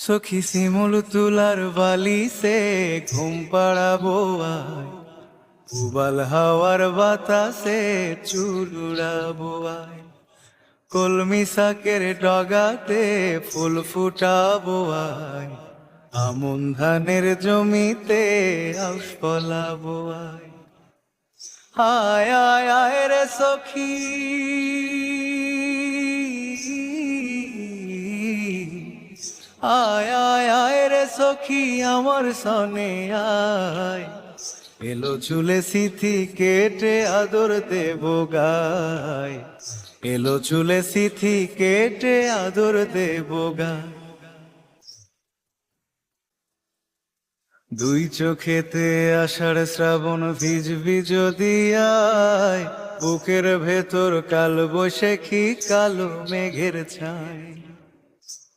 সখী শিমুল তুলার বালিসে ঘুম পাড়াবো আয়, উবাল হাওয়ার বাতাসে চুল উড়াবো আয়। কলমি শাকের ডগাতে ফুল ফুটাবো আয়, আমন ধানের জমিতে আউশ ফলাবো আয়। আয় আয় আয় রে সখী, আয় আয় আয় রে সখী আমার সনে আয়। এলো চুলে সিথি কেটে আদর দেব গায়, এলো চুলে সিথি কেটে আদর দেব গায়। দুই চোখেতে আষাঢ় শ্রাবণ ভিজবি যদি আয়, বুকের ভেতর কাল বৈশাখী কালো মেঘের ছায়।